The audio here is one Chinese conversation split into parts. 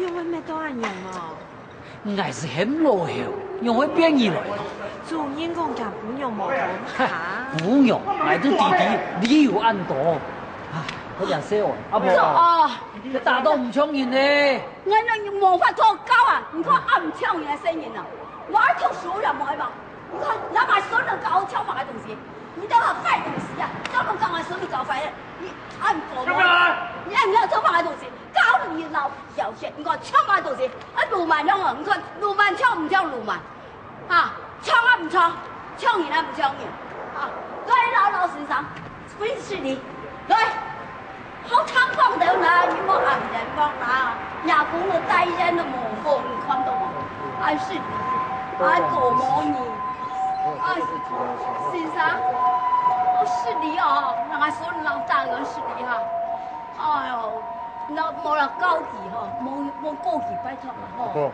用会咩多人用哦？硬是很落后，用会变异来。主人公讲不用毛头卡。不用，来都弟弟，你有按多。唉，我俩说话，阿婆。哦，你打到唔抢人呢？我那无法脱狗啊！你看俺唔抢人的声音啊，我还读书了，唔系嘛？你看，人家孙子搞抢嘛嘅东西，你都话坏东西啊！怎么讲俺孙子搞坏了？你按佛魔，你按要做嘛嘅东西？搞你老小些，你看抢嘛嘅东西，啊路漫样啊！你看路漫抢唔抢路漫？啊，抢啊唔抢？抢人啊唔抢人？啊，来老先生，分析你来。好猖狂的啦！你莫按人讲啦，nhà cũng là tay chân là mồ hôi không đâu mà ai是ai cổ mồ你ai先生我是你哦，人家说老大人是你哈，哎呦，那没了高级哈，没高级拜托了哈。不，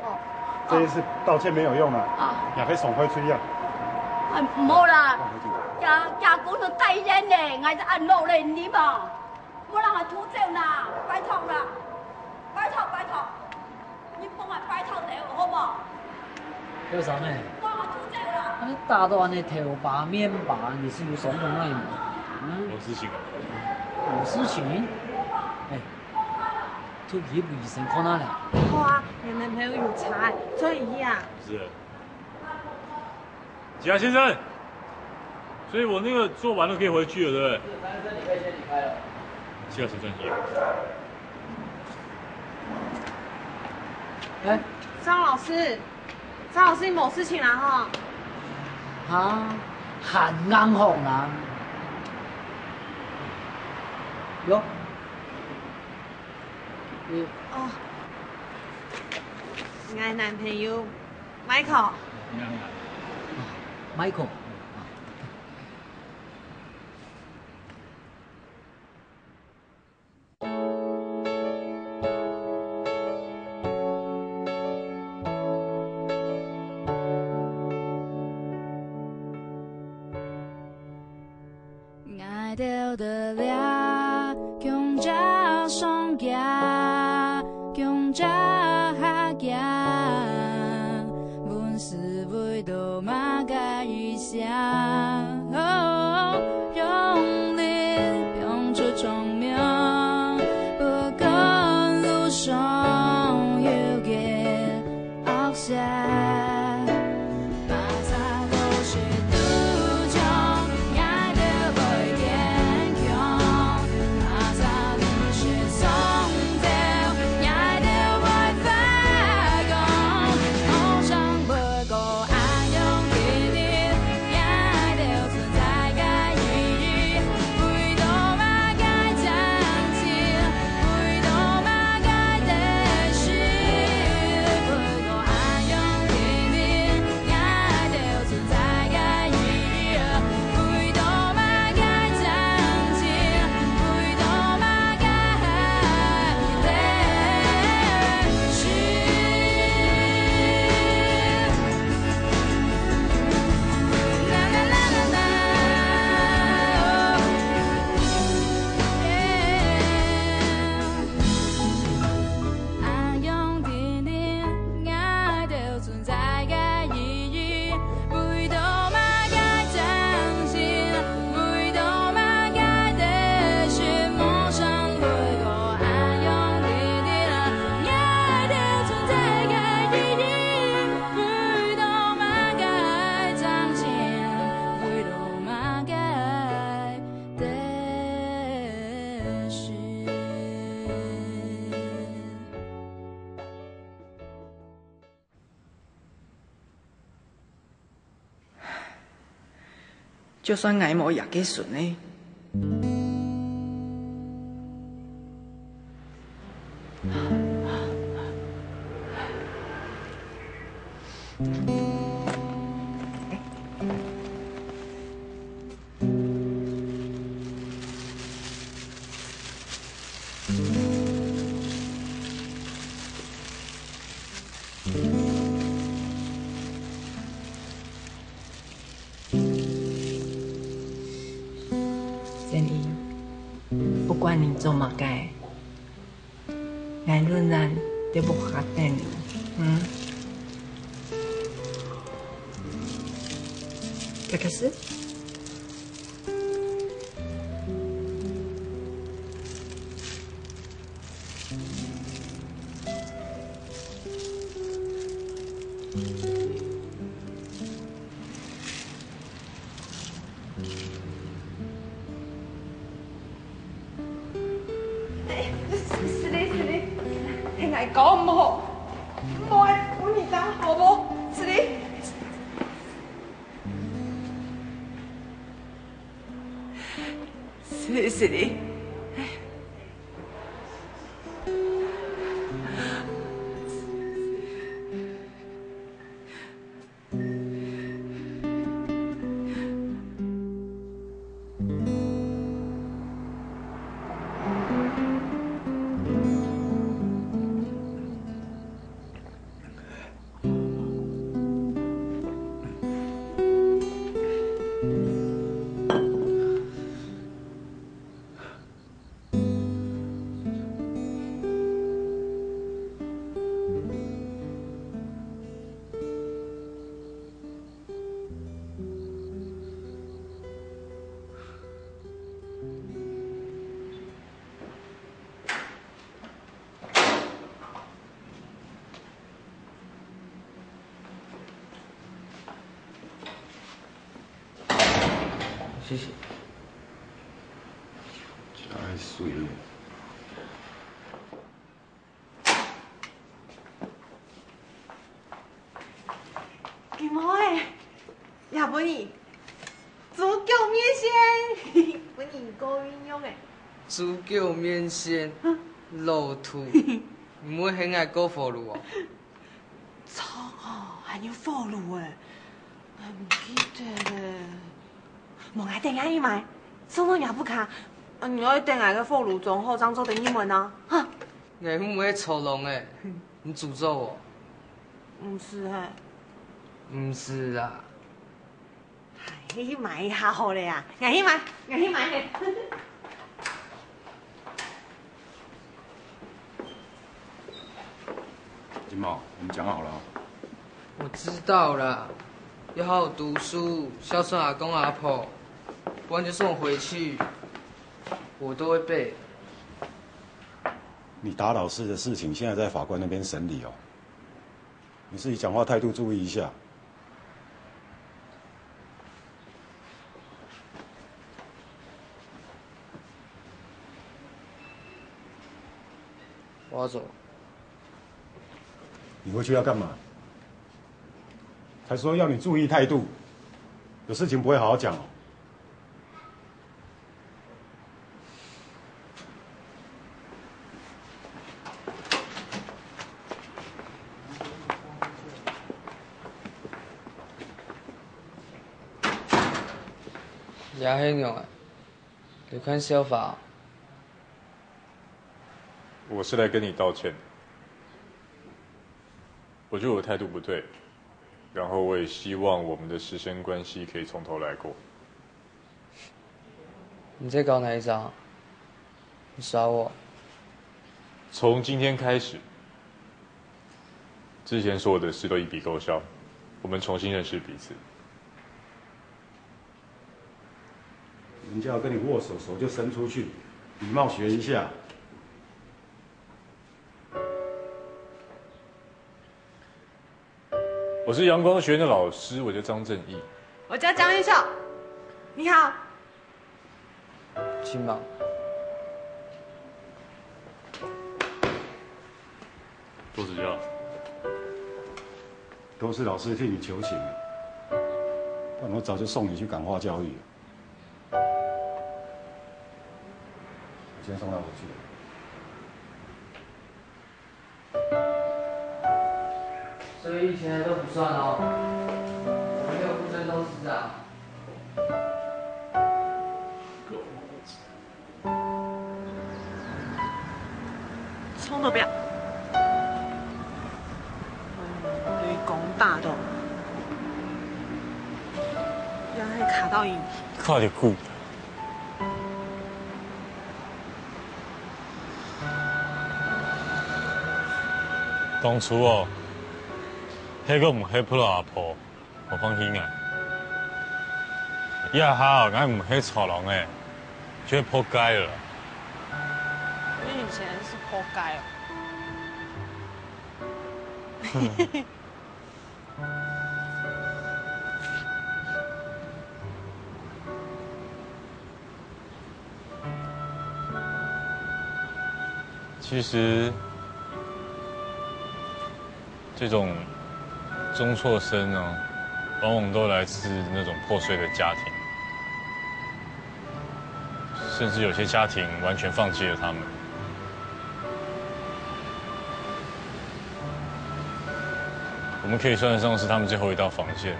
这一次道歉没有用了，也可以爽快出样。哎，冇啦，nhà cũng là tay chân này，我是按路嚟你嘛。我让他出走啦，拜托啦，拜托，你帮我拜托你好不好？有啥呢？帮我出走啦。你打到你头发面拔，你是有什么那吗？有事情啊？有事情？哎，突然不医生看哪了？好啊，你男朋友有差，所以呀。是。吉亚先生，所以我那个做完了可以回去了，对不对？你可以先离开了。7个谁专业？哎，张老师，你没事情啦哈？啊，寒硬红啊！哟，哦，我男朋友 Michael。Michael。掉得了，强者双脚，强者下行，阮是为着马甲一声，用力拼出聪明，不管路上有个恶蛇。就算挨无也计顺呢。建议，不管你做嘛该，俺论然都无发展了，再开始。搞唔好，唔爱我你当好不？是你。是你。谢谢。太水了。金毛诶，也不你猪脚面线，不你高运用诶。猪脚面线，肉兔，唔会很爱过火炉哦。操哦，还有火炉诶，我唔记得咧。莫爱等下一买，什么也不卡。你要等下个火炉中后张做等一门啊！哈，你唔会丑龙诶，你诅咒我？唔是嘿。唔是啦。你买一下好了呀，我去买嘿。金茂，我们讲好了。我知道啦，要好好读书，孝顺阿公阿婆，不然就送我回去，我都会背。你打老师的事情现在在法官那边审理哦，你自己讲话态度注意一下。我要走。你回去要干嘛？才说要你注意态度，有事情不会好好讲哦。也很用啊，你看消法。我是来跟你道歉的。我觉得我态度不对，然后我也希望我们的师生关系可以从头来过。你在搞哪一招？你耍我？从今天开始，之前所有的事都一笔勾销，我们重新认识彼此。人家要跟你握手，手就伸出去，礼貌学一下。我是阳光学院的老师，我叫张正义。我叫江玉秀。你好。亲妈。多指教。都是老师替你求情，不然我早就送你去感化教育了。我先送他回去。所以以前的都不算哦，我没有不尊重师长。冲都不要。对公大的，要还卡到影。快点顾。当初哦，迄个唔迄扑落阿婆，我放心啊。以后俺唔迄吵人诶，就会扑街了。你以前是扑街哦。其实，这种中辍生呢，往往都来自那种破碎的家庭，甚至有些家庭完全放弃了他们。我们可以算得上是他们最后一道防线。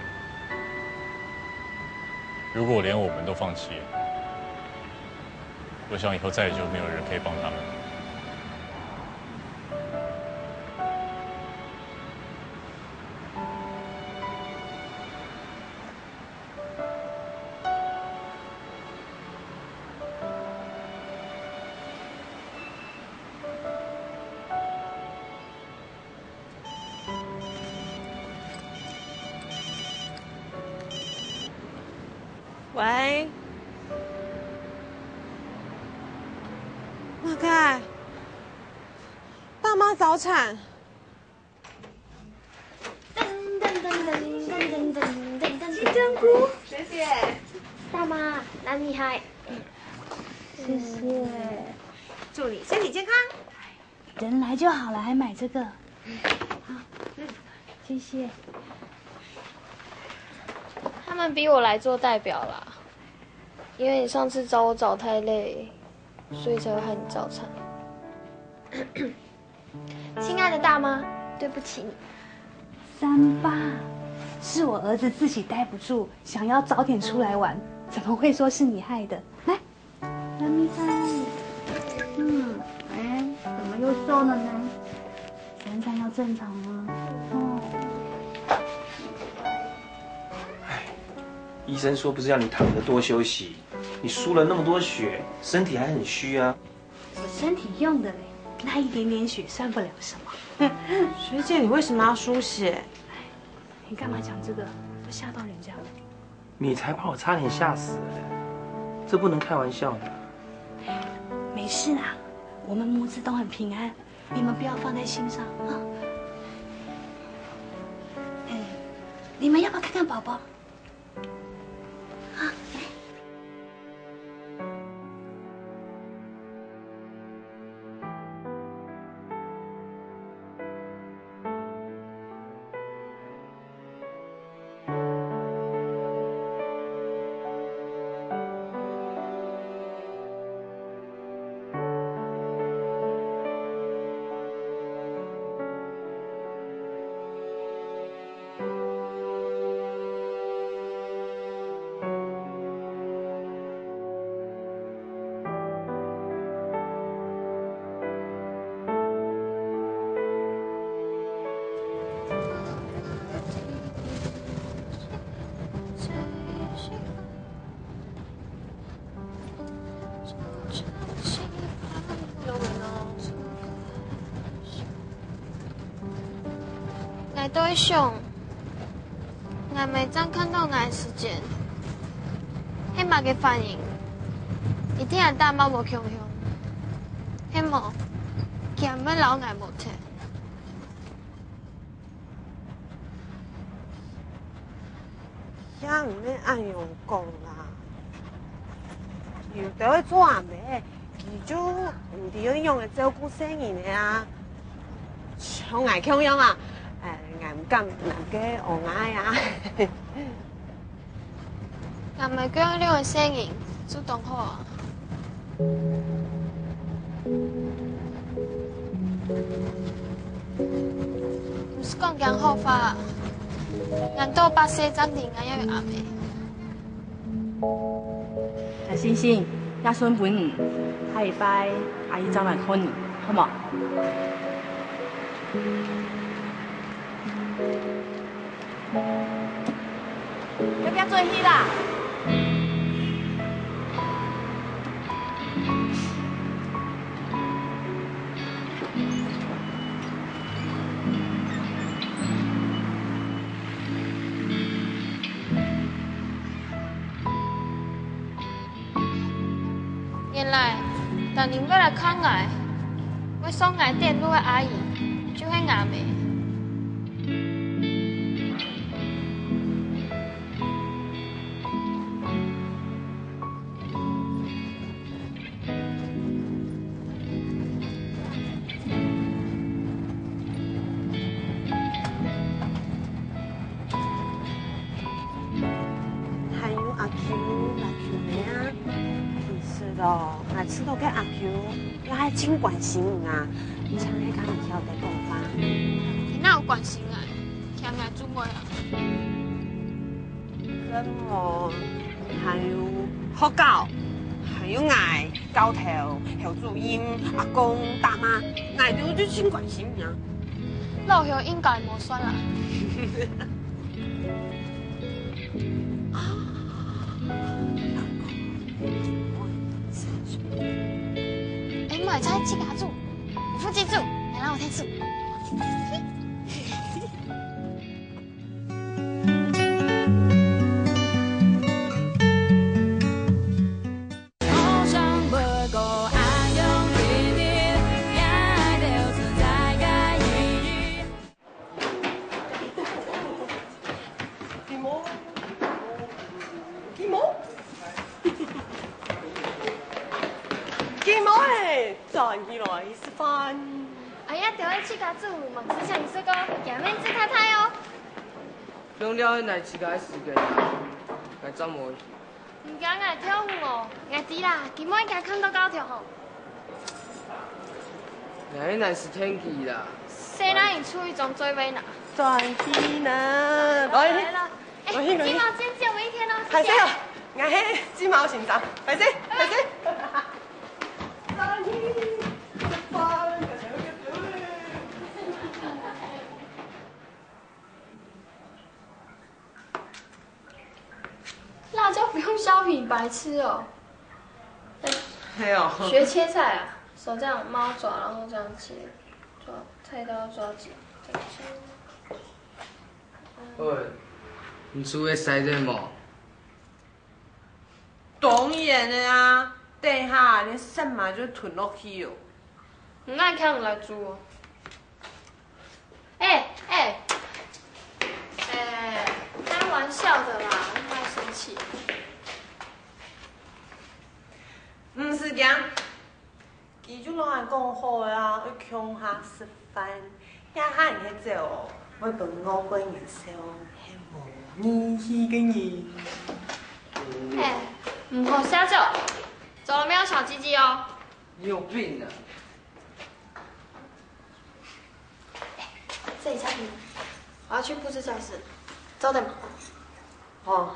如果连我们都放弃了，我想以后再也就没有人可以帮他们了。喂，马凯，大妈早产。金针菇，学姐，大妈，男女孩，谢谢，祝你身体健康。人来就好了，还买这个，好，谢谢。他们逼我来做代表啦，因为你上次找我找太累，所以才会害你早产。亲爱的大妈，对不起你。38，是我儿子自己待不住，想要早点出来玩，怎么会说是你害的？来，妈咪看，哎，怎么又瘦了呢？33要正常吗？哦。医生说不是要你躺着多休息，你输了那么多血，身体还很虚啊。我身体用的嘞，那一点点血算不了什么。学姐，你为什么要输血？你干嘛讲这个？都吓到人家了。你才把我差点吓死哎，这不能开玩笑的。没事啦，我们母子都很平安，你们不要放在心上啊。你们要不要看看宝宝？对象，俺每张看到俺时间，迄马嘅反应，一定系大妈无强向，迄无强要留俺无摕。遐唔免按用讲啦，又得会做阿妹，其就唔伫咧用嘅照顾生意的啊，像俺强样啊。俺唔敢人家學嗌啊！俺咪講呢個聲音主動好啊！唔是講講好法啊！俺都把西裝定俺要阿妹。星星，亞孫本年下禮拜阿姨找來看你，好冇？要不要做戲啦？原来，但你要来看我，要送我电路的阿姨，就是阿妹。还有阿 Q 妹啊，其实咯，我知道跟阿 Q 要还真关心你啊，你像那刚才跳的动画，你哪有关心我？听我做咩啊？什么？还有学校，还有爱高头、侯主任、阿公、大妈，爱就真关心你啊。老兄应该无算啦。哎，买菜自家煮，夫妻煮，来让我听煮。鸡毛诶，站起来吃饭。哎呀，调去自家煮，忙只想说个下面煮太太哦。用了那自家时间，该怎么？唔惊爱跳舞哦，爱知啦，今晚应该看到高条吼。那是天气啦。谁让你出一种最尾呢？转机呢？来了，哎，鸡毛今天借我一天哦，谢谢。我嘿鸡毛先生，快些，快些。辣椒不用削皮，白痴哦。没有。学切菜啊，手这样猫爪，然后这样切，抓菜刀抓紧，这样切。喂，你煮会使这无？当然的啊，等下你什么就吞落去哦。唔爱看来煮哦。哎，开玩笑的啦，不要生气。唔是讲，伊就拢系讲好啊，要乡下吃饭，遐下人去做，要分5个人烧，迄无义气嘅人。哎，唔好瞎叫，走了没有小鸡鸡哦？你有病啊！这里差评，我要去布置教室，走的嘛。哦。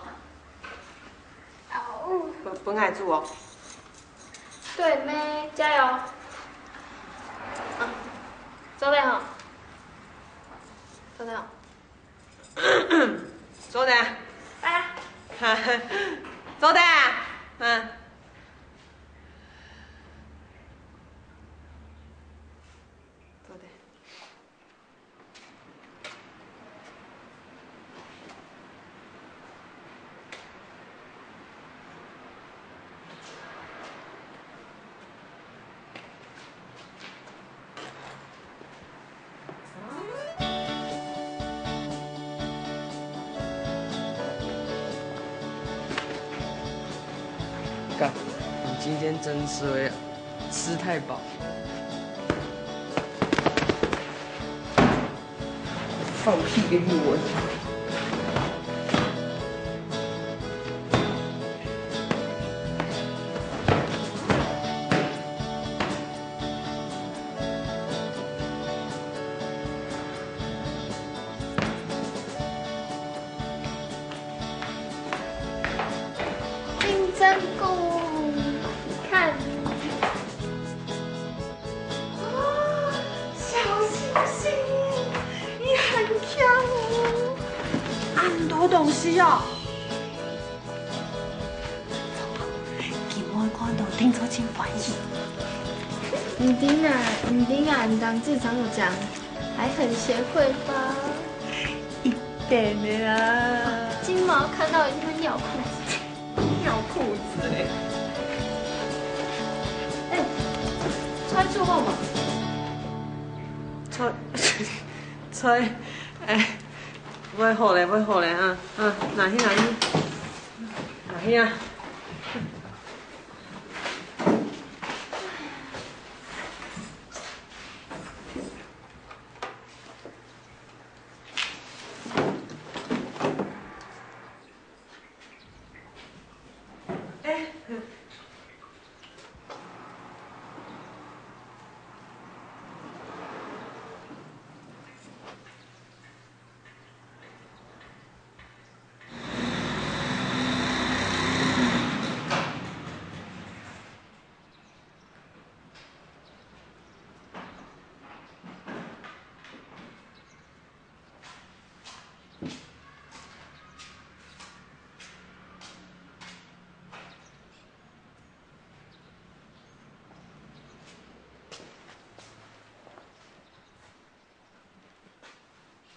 本海住哦。对妹，加油！啊，走的哈，走的好。走的。来。走的，嗯。走的。干，你今天真衰啊，吃太饱。放屁给你闻。金针菇，看。哇，小星星，你很强哦，很多东西哦。今晚看到听说真欢喜。你丁啊，你当自常有讲，还很贤惠吧？一点的啦。金毛看到一定会尿裤子。尿裤子嘞！祝贺嘛？吹，会好嘞啊，哪去？啊？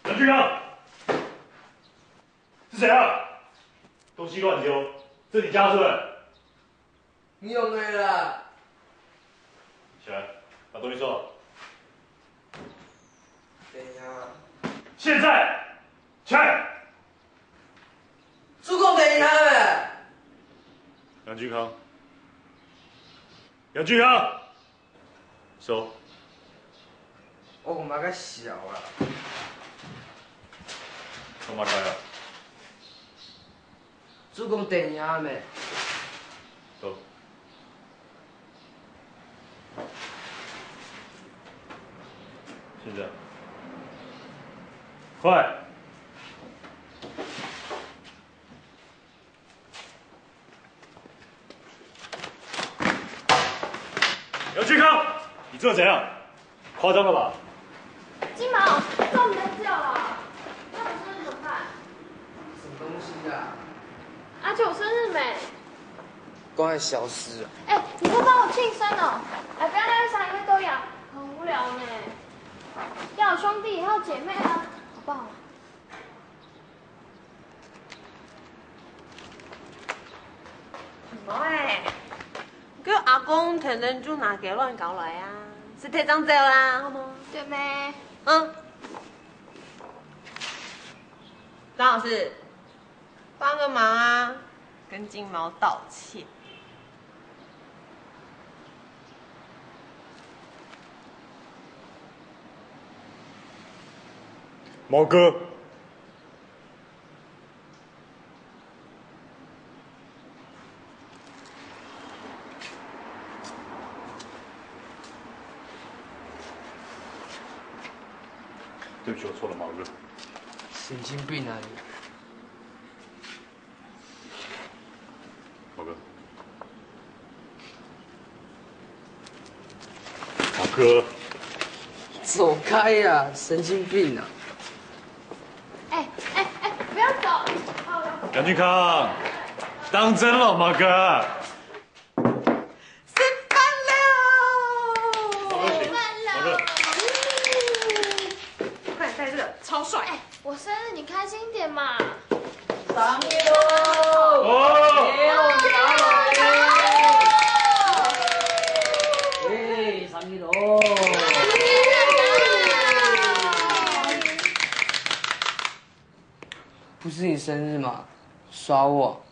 杨俊刚，是谁啊？东西乱丢，这你家是不是？你有没了？起来，把东西收好。等一下。现在，起来！主公等一下呗。杨俊康，收。我妈个小啊！我妈开了。主公等一下呗。收。现在。快！杨俊康，你这怎样？夸张了吧？金毛，中你的脚了，那我生日怎么办？什么东西啊？阿九生日没？刚才消失了。哎，你不帮我庆生哦？哎，不要那个啥，因为都养，很无聊呢。要有兄弟，要有姐妹啊，好不好？唔好叫阿公天天就拿给乱搞来啊，是贴张照啦，好吗？对没？张老师，帮个忙啊，跟金毛道歉。毛哥，对不起，我错了，毛哥。神经病啊你！毛哥，毛哥，走开呀、神经病啊！哎，不要走！杨俊康，当真了，毛哥。快点戴这个，超帅！哎，我生日你开心一点嘛！生日喽！哎，生日喽！不是你生日吗？耍我？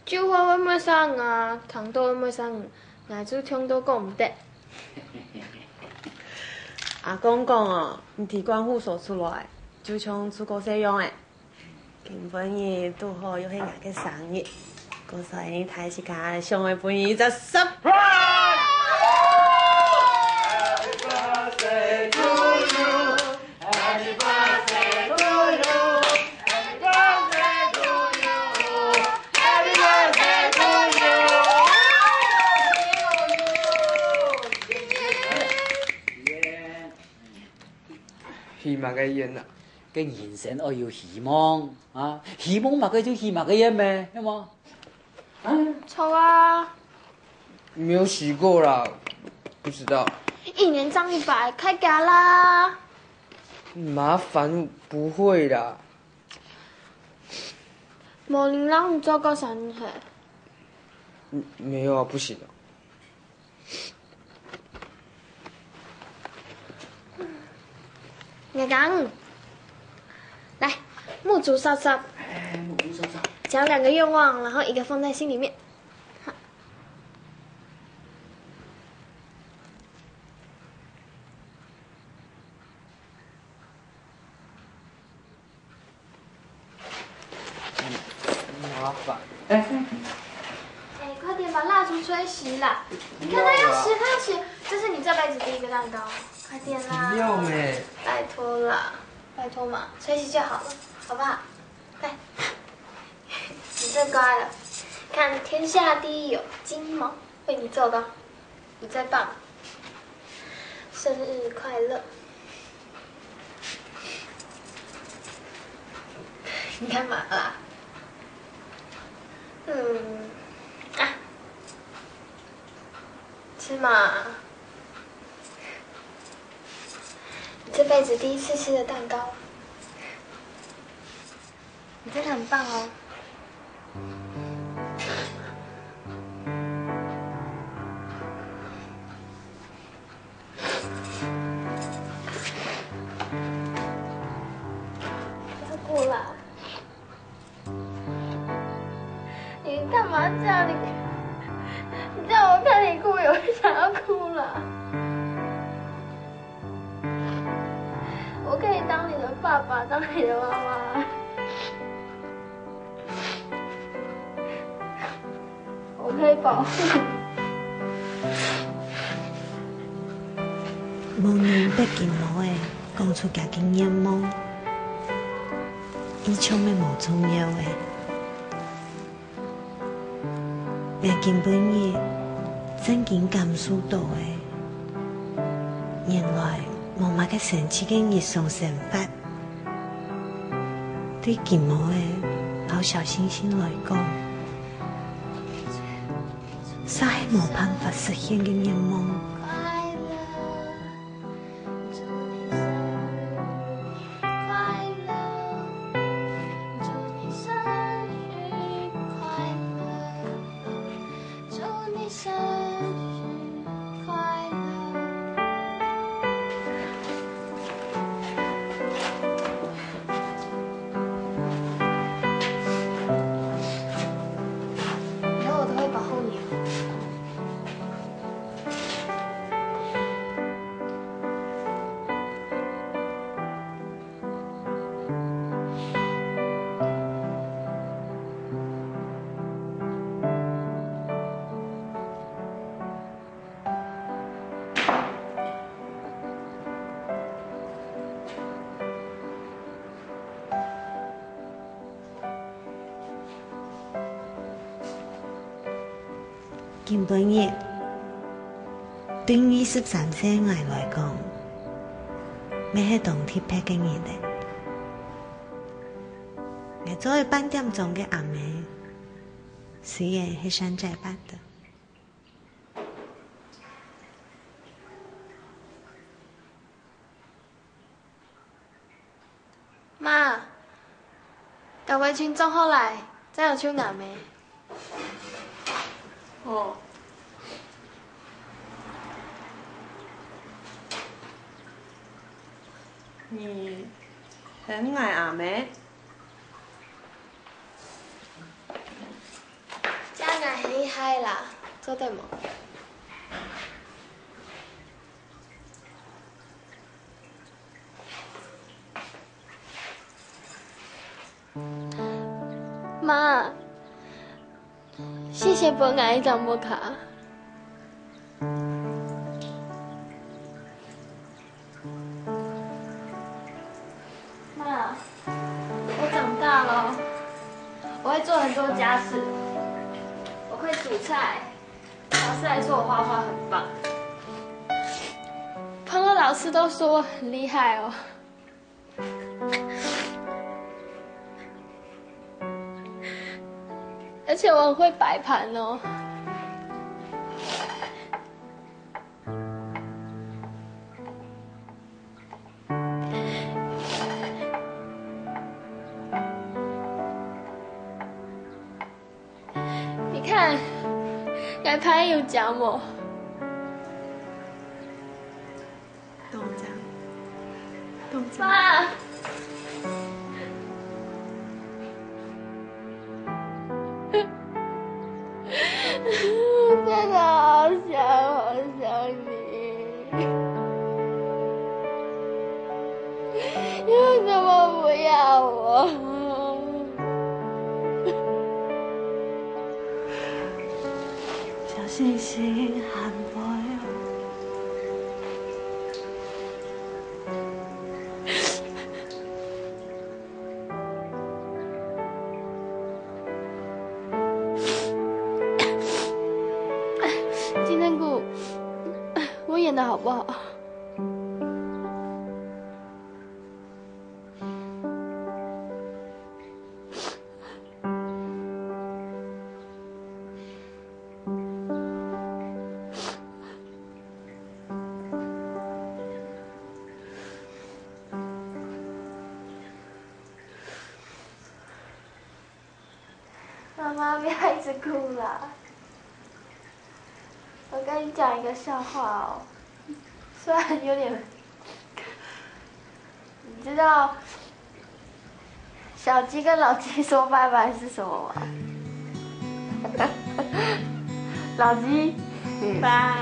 酒花我要生啊，糖豆我要生，奶珠听都讲唔得。阿公讲哦，你提关户所出来，就像出国使用诶。今晡日拄好又是我嘅生日，所以你睇时间上嘅晡日就surprise。希望嘅演啊！嘅人生要有希望啊！希望嘛，佢就希望嘅演咩，有冇？抽啊！没有洗过啦，不知道。一年涨100，开价啦！麻烦，不会啦。无能让你做过生日。没有啊，不行啊。阿刚，来，木竹烧烧。木竹烧烧。讲2个愿望，然后一个放在心里面。好。麻烦。哎，快点把蜡烛吹熄啦！你看它要熄，它要熄，这是你这辈子第1个蛋糕，快点啦！不用哎，拜托啦，拜托嘛，吹熄就好了，好不好？来，你最乖了，看天下第一有金毛为你做的，你最棒，生日快乐！你干嘛啦？吃嘛！你这辈子第1次吃的蛋糕，你真的很棒哦。不要哭啦！你干嘛这样？你叫我看你哭，我会想要哭了。我可以当你的爸爸，当你的妈妈。我可以保护你。无能被金毛的讲出家己愿望，伊充满无重要的。命根本日曾经感受到的，原来无嘛个神奇嘅日常生活，对金毛的老小星星来讲，啥系无办法实现嘅愿望。根本日對23歲我來講，咩係當鐵劈嘅日咧？我作為8點鐘嘅阿妹，雖然係山寨版的。媽，各位群眾好來，真有唱阿妹。哦。你很爱阿妹？这样很厉害啦，做对吗？妈，谢谢本爱一张摩卡。妈，我长大了，我会做很多家事，我会煮菜。老师还说我画画很棒，朋友老师都说我很厉害哦。而且我很会摆盘哦。你看，摆盘有夹馍。豆浆，豆妈，我真的好想你，你为什么不要我？小星星喊我哟。 金针菇，我演的好不好？妈妈，不要一直哭啦！我跟你讲一个笑话哦，虽然有点，你知道小鸡跟老鸡说拜拜是什么吗？老鸡，拜。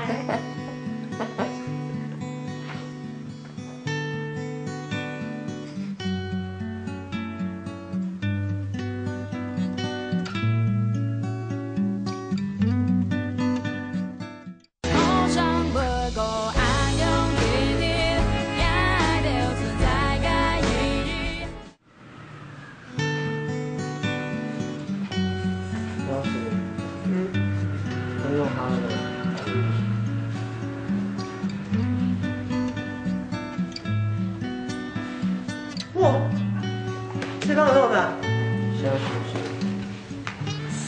哇，这刚弄的，现在90岁，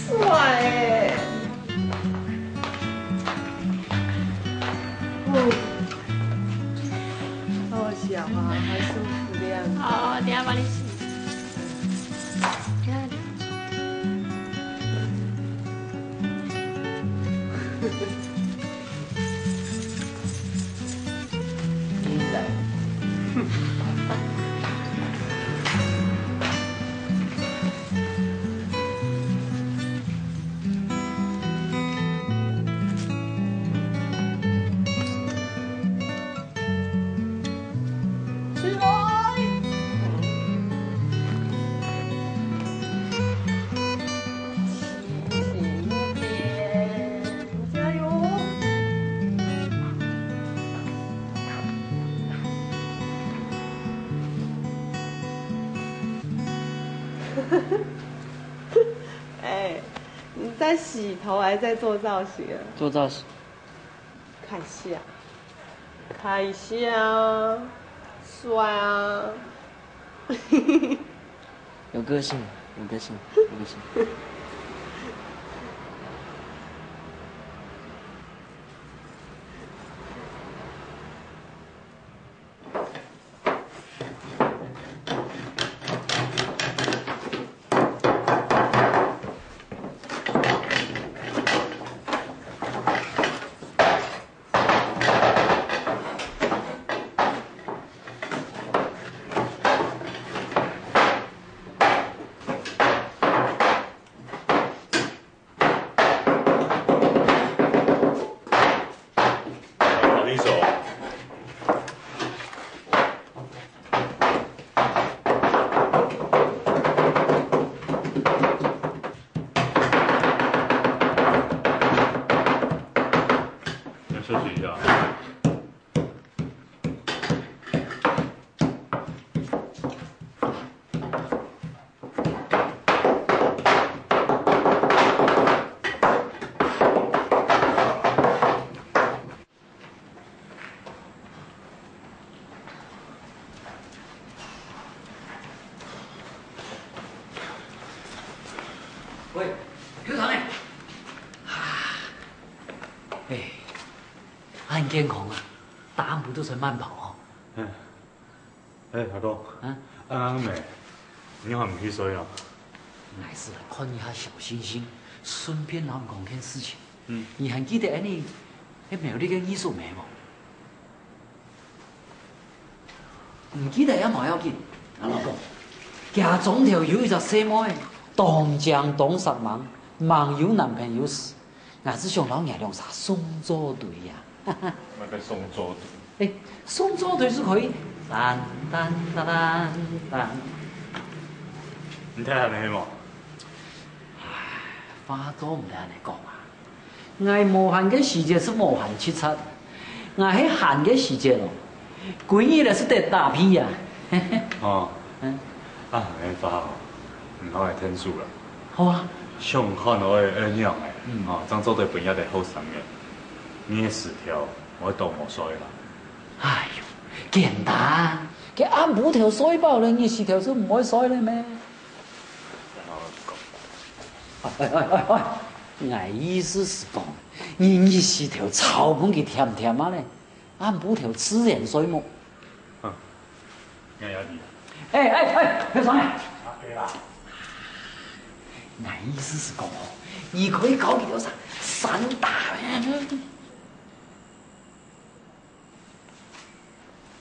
帅哎！好小啊，还舒服的样子。好，等下帮你洗。看。哎，你在洗头还是在做造型啊？做造型。看一下，看一下，帅啊！有个性，有个性，有个性。休息一下。喂，局长呢？哎，很健康啊，大暗不都在慢跑哦。嗯。哎，阿公。嗯。安安美，你还唔去睡啊？还是看一下小星星，顺便让讲件事情。嗯。你还记得你那庙里的艺术妹吗？唔记得也冇要紧。啊，老公，家中头有一只细妹，当江东十忙，忙有男朋友时，我只想老娘俩啥送作对呀。那个送作对。哎，送作对是可以。当当当当当。你睇下你冇？话都唔得安尼讲啊！我无限嘅时间是无限七七，我喺限嘅时间咯，几日咧是得大批呀。哦，啊，你发哦，唔好系天数啦。好啊。上看我嘅恩样诶，哦，漳州队本一定好神嘅，你嘅10条我都冇衰啦。哎呦，简单，佢按5条衰爆咧，你10条就唔可以衰咧咩？我意思是讲，你20条草本佢甜甜啊咧，按5条自然衰木。我有啲。小爽啊！对啦。我意思是讲哦，你可以搞几条啥散打。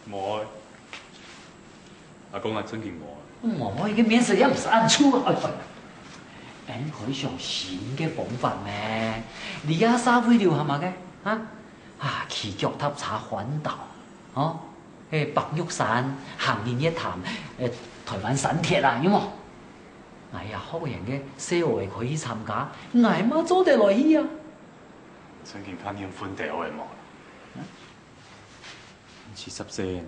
冇，阿公啊，真件冇。冇，佢面色也唔是按粗啊。你可以上新嘅方法咩？而家沙灰料係嘛嘅？騎腳踏茶環島，哦，白玉山、行年一潭，台灣山鐵啊，有冇？哎呀，好人嘅社會可以參加，挨媽做得來去啊！真件看年分掉嘅冇。70歲呢？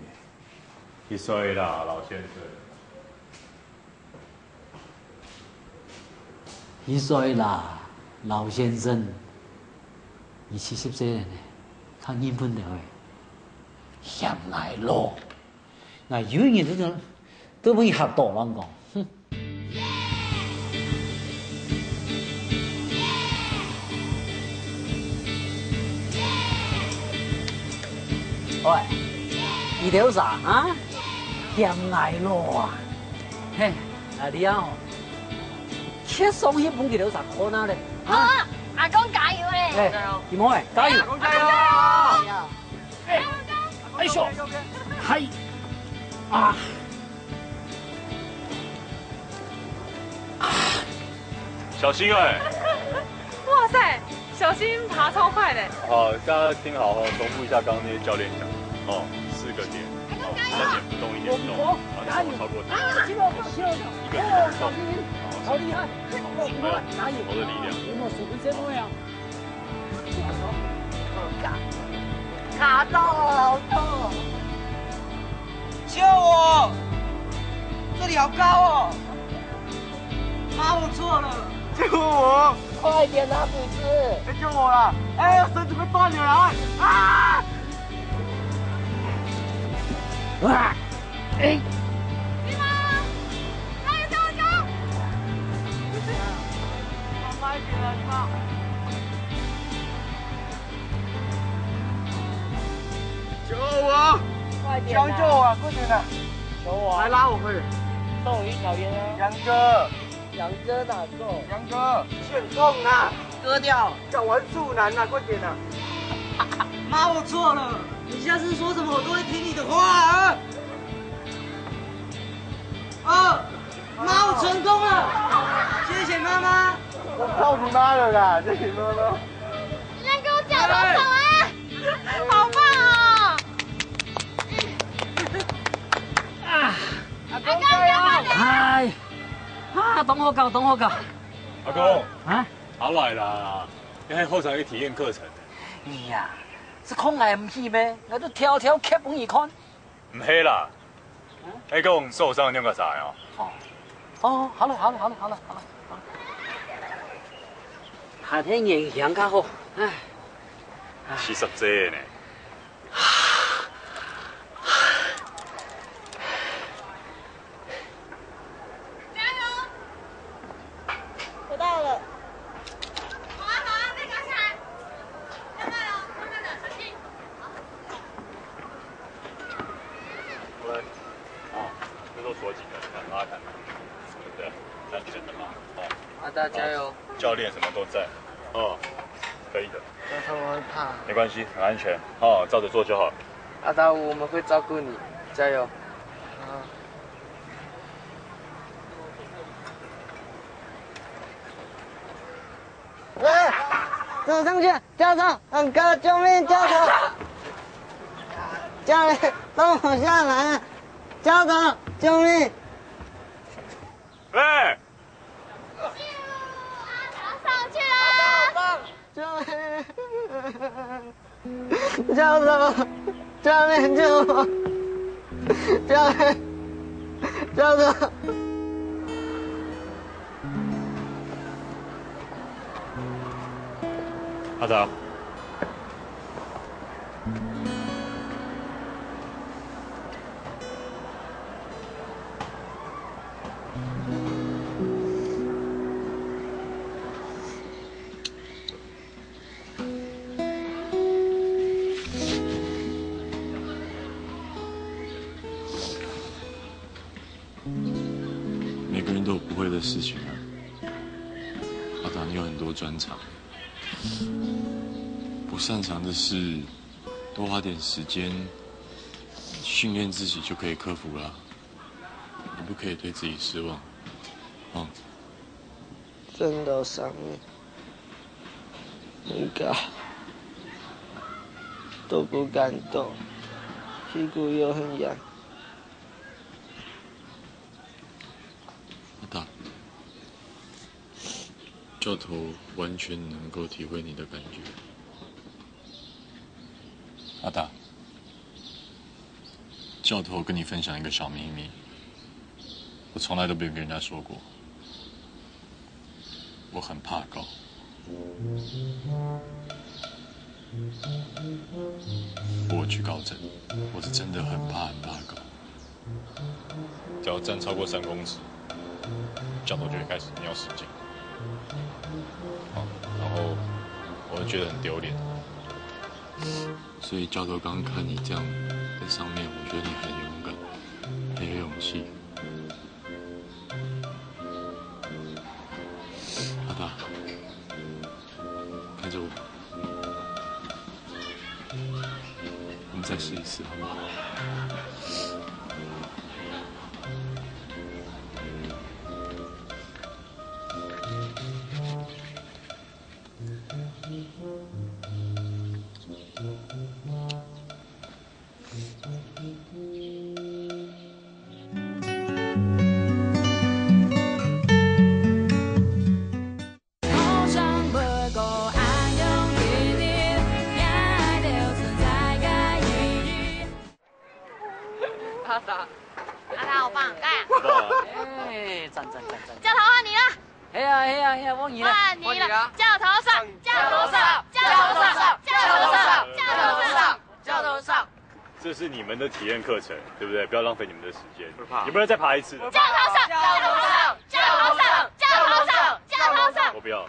幾歲啦，老先生？幾歲啦，老先生？你70歲呢？看年分掉嘅，嫌挨咯！我有人都可以嚇到人講，哼！喂，二條啥啊？嫌挨咯啊！嘿，你啊！切送一本幾條啥可能咧？好啊，阿公加油咧！加油！二妹，加油！加油！哎呦，係啊！小心哎！哇塞，小心爬超快的。好，大家听好哦，重复一下刚刚那些教练讲哦，4个点，哦，3点不动，1点不动，好，超过1个点不动，好厉害！加油！我的力量。有冇数不见位啊？卡到了，好痛！救我！这里好高哦！妈，我错了，救我！快点拿斧子！救我了！哎呀，绳子快断了啊！啊！哇！哎！你们，加油加油加油！慢一点啊，你妈！救我！快点！抢救我！快点的！求我！来拉我回去！送我一条烟啊！杨哥！杨哥哪够？杨哥，欠痛啊！割掉！叫玩处男啊！快点啊！妈，我错了，你下次说什么我都会听你的话啊！妈，我成功了，谢谢妈妈。我操你妈了啦！谢谢妈妈。你先给我脚头手啊！好棒哦！阿公加油！嗨！等我搞，等我搞。阿公啊，好来啦！你喺后场嘅体验课程。哎呀，是空来唔去咩？我都条条劇本而看。唔係啦，你講受傷點解啥呀？哦，好了，夏天營養較好。唉，70歲呢。加油！我到了。好啊，再搞起来！慢慢哦，慢慢的，小心。过来。这都锁紧的，你看拉开，对不对？安全的嘛，哦。阿大加油！教练什么都在，哦，可以的。但他们会怕。没关系，很安全，哦，照着做就好。阿大，我们会照顾你，加油！喂，走上去，教头，很高，救命，教头！教练，帮我下来，教头，救命！喂，上去啦！救命！教头，教练救我！教练，教头。阿达，每个人都有不会的事情啊。阿达，你有很多专长。不擅长的事，多花点时间训练自己就可以克服了。你不可以对自己失望，哦。真的上面很高，都不敢动，屁股又很痒。阿达，教头完全能够体会你的感觉。阿达，教头跟你分享一个小秘密，我从来都没有跟人家说过。我很怕高。我去高站，我是真的很怕高。只要站超过3公尺，教头就会开始尿失禁。然后我就觉得很丢脸。所以教头刚看你这样在上面，我觉得你很勇敢，很有勇气。阿达，看着我，我们再试一次好不好？阿达，我帮你干。哎，赞！教头换你了。哎呀，我赢了。换你了，教头上，教头上，教头上，教头上，教头上，教头上。这是你们的体验课程，对不对？不要浪费你们的时间。你不能再爬一次了。教头上，教头上，教头上，教头上，教头上。我不要。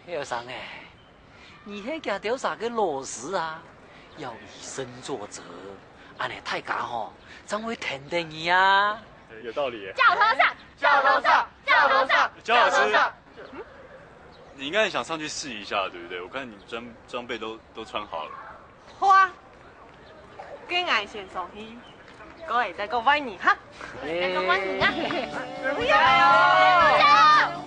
学生哎，你迄件吊啥个老师啊？要以身作则，安尼大家吼，才会听得你啊。有道理。教头上，教头上，教头上，教老师，你应该想上去试一下，对不对？我看你装备都穿好了。好啊，跟俺先上去，各位再个歪你哈。再个歪你啊！加油！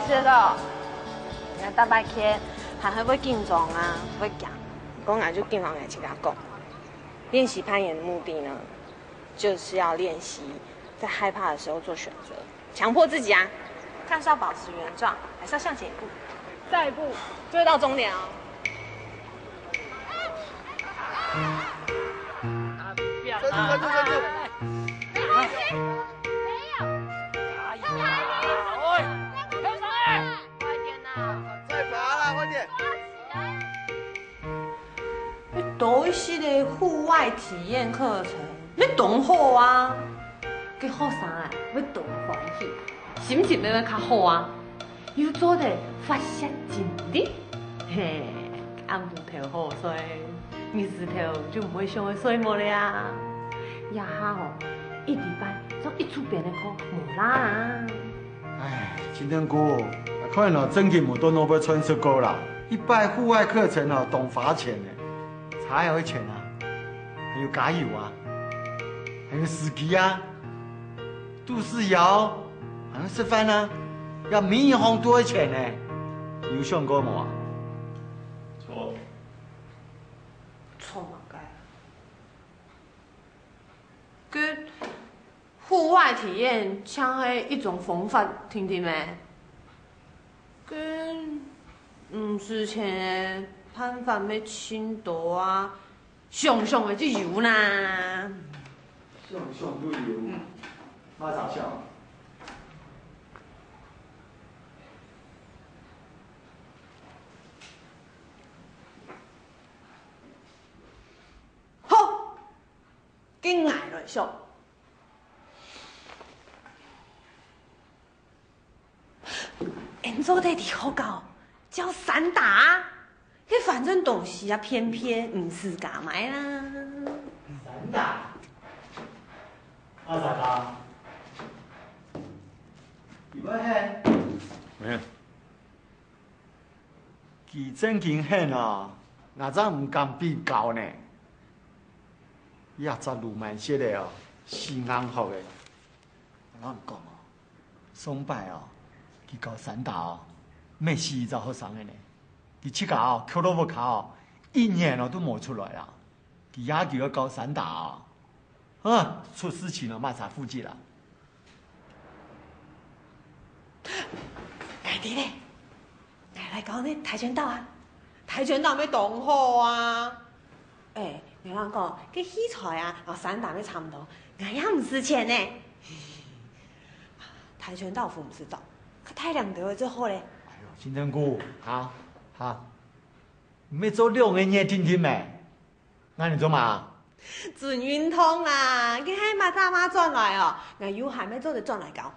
是的，你看大白天还会紧张啊，会惊。公俺就跟王奶请他讲，练习攀岩的目的呢，就是要练习在害怕的时候做选择，强迫自己啊，看是要保持原状，还是要向前一步，再一步就会到终点哦。站住！没关系，没有。快点呐！再爬啦，快点！你多一系列户外体验课程，你懂好啊？给学生啊，要多欢喜，心情要较好啊，又做得发泄精力，嘿，按部调好睡，日时头就唔会伤去睡无了呀。呀哈哦，一礼拜做一组别的课，无啦。哎，青天哥，可能真嘅无多诺贝穿出高啦，一拜户外课程哦，懂罚钱呢，茶也会钱啊，还有加油啊，还有司机啊，杜氏瑶，还有吃饭啊，要民营行多钱呢，有上过冇啊？错。错嘛该。跟户外体验像是一种方法，听听没？跟之前的攀法要深度啊，上的去游啦。上都游，马咋笑？好，紧来了上。演奏的伫好搞，叫散打，迄反正都是啊，偏偏唔是干买啦。散打，阿啥个？伊要hen？没。佢真劲hen啊！哪吒唔敢比高呢？也十路慢些的哦，是硬学的。我唔讲哦，松柏哦。佢搞散打哦，咩事就好生嘅呢？佢七架哦，扣到不卡哦，一年哦都摸出来啦。佢也叫佢搞散打哦，啊，出事情了，马查附近啦。爱弟咧，来搞那跆拳道啊！跆拳道要动好啊！哎，你讲讲，cái器材啊，散打要差唔多，俺也唔值钱呢。跆拳道服唔知道。太两条最好嘞！哎呦，金针菇，哈，唔要做2个月听听咩？那你做嘛？准运通啊！佢喺马大妈转来哦，我有还没做就转来搞。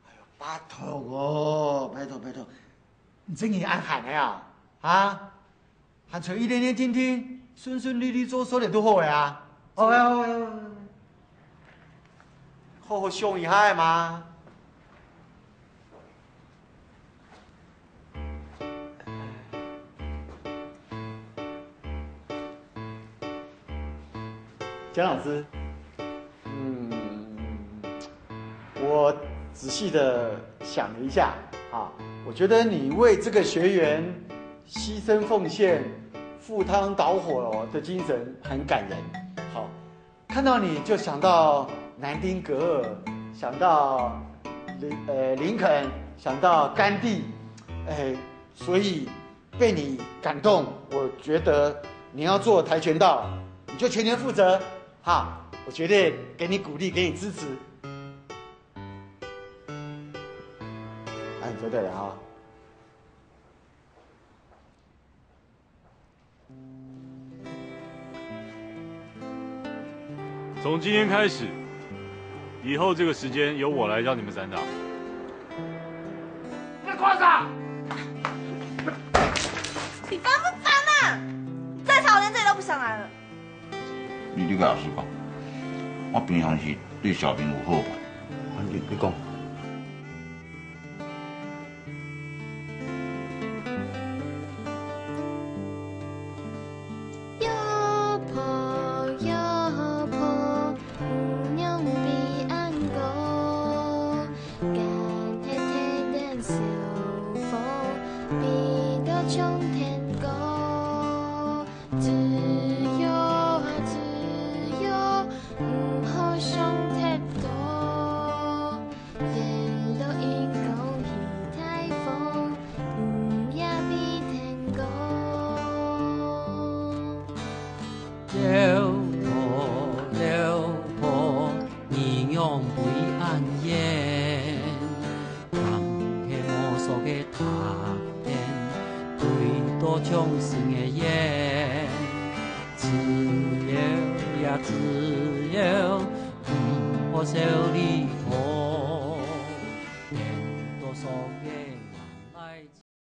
哎呦，拜托哦，拜托，你真系按喊的呀？啊，喊出一点点听听，顺顺利利做手的都好呀。哦，好上一下嘛。蒋老师，我仔细的想了一下啊，我觉得你为这个学员牺牲奉献、赴汤蹈火的精神很感人。好，看到你就想到南丁格尔，想到林肯，想到甘地，所以被你感动，我觉得你要做跆拳道，你就全权负责。好，我绝对给你鼓励，给你支持。你说对了哈。从今天开始，以后这个时间由我来教你们散打。别夸张！你烦不烦啊？再吵连这里都不想来了。你甲老师讲，我平常是对小明有好吧？你讲。冲天歌，只的读片，对多唱心的眼，自由呀自由，不好受离谱，变多少个。